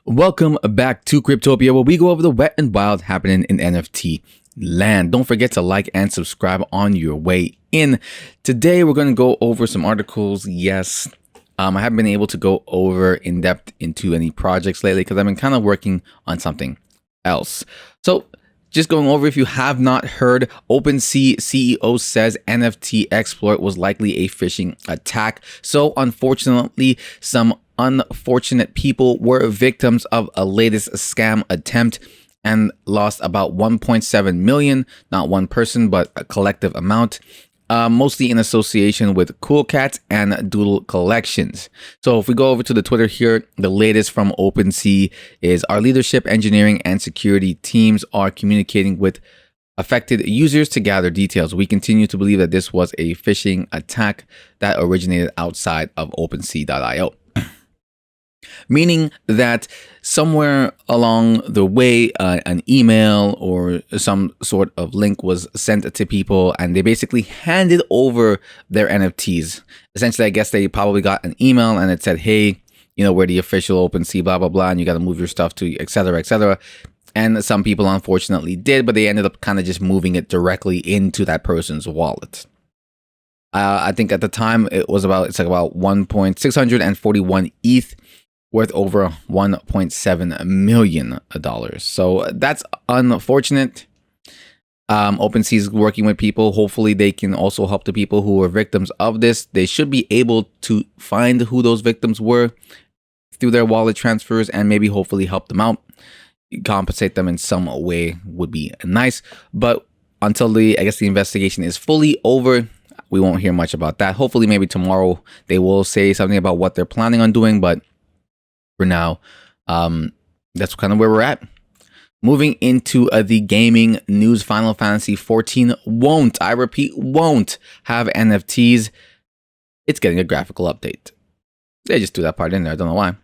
Welcome back to Cryptopia, where we go over the wet and wild happening in NFT land. Don't forget to like and subscribe on your way in. Today, we're going to go over some articles. Yes, I haven't been able to go over in depth into any projects lately because I've been kind of working on something else. So, just going over, if you have not heard, Opensea CEO says NFT exploit was likely a phishing attack. So, unfortunately, some unfortunate people were victims of a latest scam attempt and lost about 1.7 million, not one person, but a collective amount, mostly in association with Cool Cats and Doodle collections. So if we go over to the Twitter here, the latest from OpenSea is our leadership, engineering, and security teams are communicating with affected users to gather details. We continue to believe that this was a phishing attack that originated outside of OpenSea.io. Meaning that somewhere along the way, an email or some sort of link was sent to people and they basically handed over their NFTs. Essentially, I guess they probably got an email and it said, hey, we're the official OpenSea, blah, blah, blah, and you got to move your stuff to, et cetera, et cetera. And some people unfortunately did, but they ended up kind of just moving it directly into that person's wallet. I think at the time it's like about 1.641 ETH. Worth over $1.7 million. So that's unfortunate. OpenSea is working with people. Hopefully they can also help the people who were victims of this. They should be able to find who those victims were through their wallet transfers and maybe hopefully help them out. Compensate them in some way would be nice. But until the investigation is fully over, we won't hear much about that. Hopefully maybe tomorrow they will say something about what they're planning on doing, but for now, that's kind of where we're at. Moving into the gaming news, Final Fantasy 14 won't, I repeat, won't have NFTs. It's getting a graphical update. They just threw that part in there. I don't know why.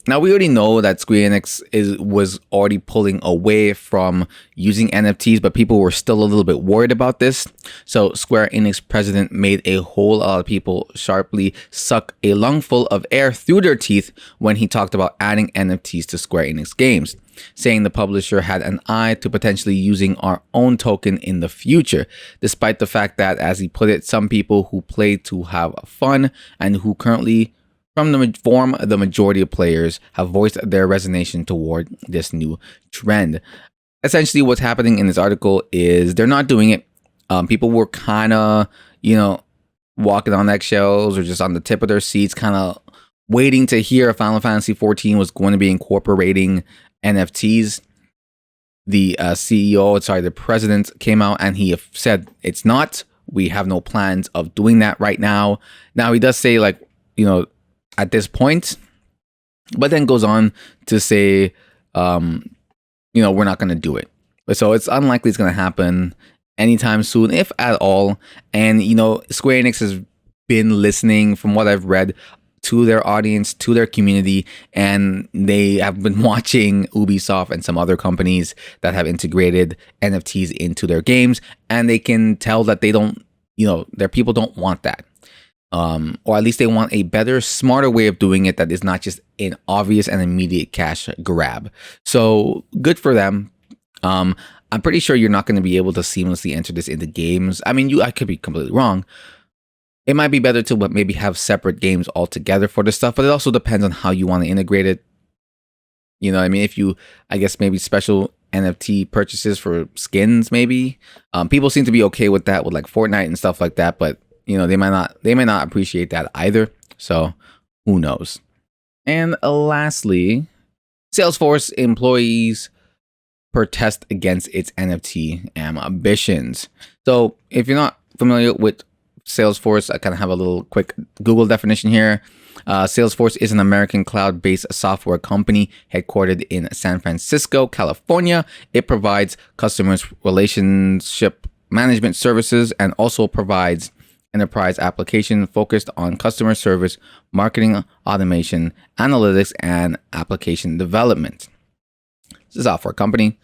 Now, we already know that Square Enix was already pulling away from using NFTs, but people were still a little bit worried about this. So Square Enix president made a whole lot of people sharply suck a lungful of air through their teeth when he talked about adding NFTs to Square Enix games, saying the publisher had an eye to potentially using our own token in the future, despite the fact that, as he put it, some people who play to have fun and who currently the majority of players have voiced their resignation toward this new trend. Essentially, what's happening in this article is they're not doing it. People were kind of, walking on eggshells or just on the tip of their seats, kind of waiting to hear if Final Fantasy 14 was going to be incorporating NFTs. The the president came out and he said it's not. We have no plans of doing that right now. Now, he does say, at this point, but then goes on to say, we're not going to do it. So it's unlikely it's going to happen anytime soon, if at all. And, Square Enix has been listening, from what I've read, to their audience, to their community, and they have been watching Ubisoft and some other companies that have integrated NFTs into their games, and they can tell that they don't, their people don't want that. Or at least they want a better, smarter way of doing it that is not just an obvious and immediate cash grab. So good for them. I'm pretty sure you're not going to be able to seamlessly enter this into games. I mean, I could be completely wrong. It might be better to maybe have separate games altogether for this stuff, but it also depends on how you want to integrate it. If you, maybe special NFT purchases for skins, maybe. People seem to be okay with that with like Fortnite and stuff like that, but they might not appreciate that either. So who knows? And lastly, Salesforce employees protest against its NFT ambitions. So if you're not familiar with Salesforce, I kind of have a little quick Google definition here. Salesforce is an American cloud-based software company headquartered in San Francisco, California. It provides customers relationship management services and also provides enterprise application focused on customer service, marketing, automation, analytics, and application development. It's a software company.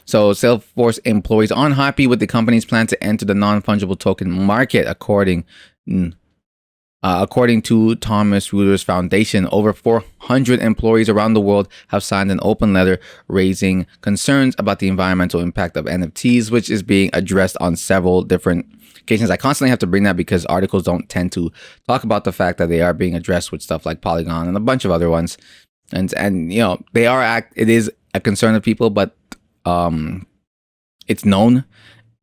So Salesforce employees aren't happy with the company's plan to enter the non-fungible token market, according According to Thomas Reuters Foundation, over 400 employees around the world have signed an open letter raising concerns about the environmental impact of NFTs, which is being addressed on several different occasions. I constantly have to bring that because articles don't tend to talk about the fact that they are being addressed with stuff like Polygon and a bunch of other ones. And you know, it is a concern of people, but it's known.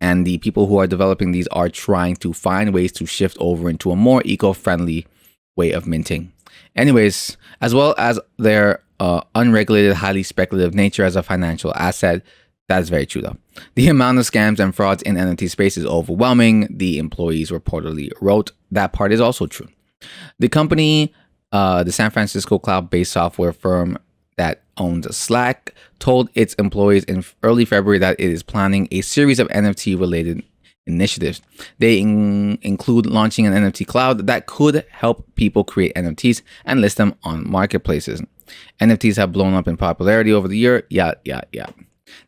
And the people who are developing these are trying to find ways to shift over into a more eco-friendly way of minting. Anyways, as well as their unregulated, highly speculative nature as a financial asset, that is very true though. The amount of scams and frauds in NFT space is overwhelming, the employees reportedly wrote. That part is also true. The company, the San Francisco cloud-based software firm that owns Slack, told its employees in early February that it is planning a series of NFT-related initiatives. They include launching an NFT cloud that could help people create NFTs and list them on marketplaces. NFTs have blown up in popularity over the year. Yeah.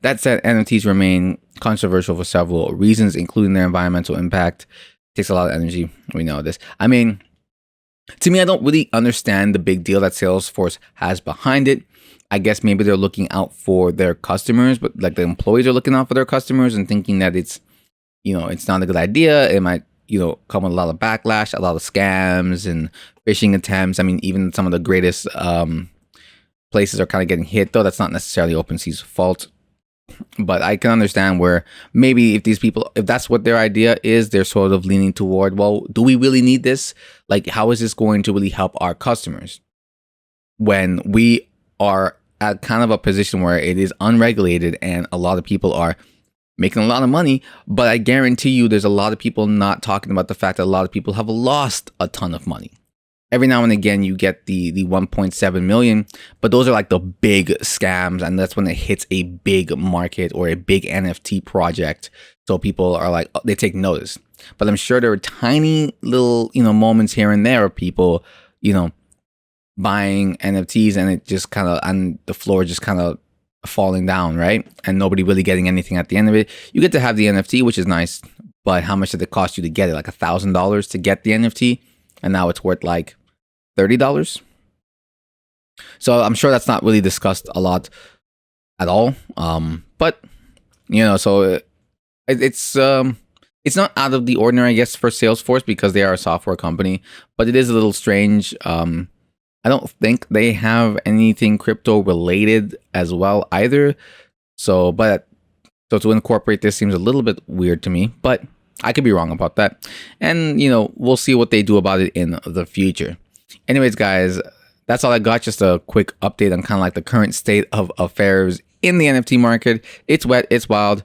That said, NFTs remain controversial for several reasons, including their environmental impact. It takes a lot of energy. We know this. I mean, to me, I don't really understand the big deal that Salesforce has behind it. I guess maybe they're looking out for their customers, but like the employees are looking out for their customers and thinking that it's, you know, it's not a good idea. It might, you know, come with a lot of backlash, a lot of scams and phishing attempts. I mean, even some of the greatest places are kind of getting hit, though that's not necessarily OpenSea's fault. But I can understand where maybe if these people, if that's what their idea is, they're sort of leaning toward, well, do we really need this? Like, how is this going to really help our customers when we are at kind of a position where it is unregulated and a lot of people are making a lot of money? But I guarantee you there's a lot of people not talking about the fact that a lot of people have lost a ton of money. Every now and again, you get the 1.7 million, but those are like the big scams. And that's when it hits a big market or a big NFT project. So people are like, they take notice. But I'm sure there are tiny little, you know, moments here and there of people, you know, buying NFTs and it just kind of, and the floor just kind of falling down, right? And nobody really getting anything at the end of it. You get to have the NFT, which is nice, but how much did it cost you to get it? Like $1,000 to get the NFT, and now it's worth like $30. So I'm sure that's not really discussed a lot at all. But you know, so it's not out of the ordinary, I guess, for Salesforce because they are a software company, but it is a little strange. I don't think they have anything crypto related as well either. So to incorporate this seems a little bit weird to me, but I could be wrong about that. And, you know, we'll see what they do about it in the future. Anyways, guys, that's all I got. Just a quick update on kind of like the current state of affairs in the NFT market. It's wet, it's wild.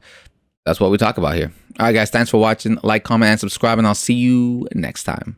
That's what we talk about here. All right, guys, thanks for watching. Like, comment, and subscribe, and I'll see you next time.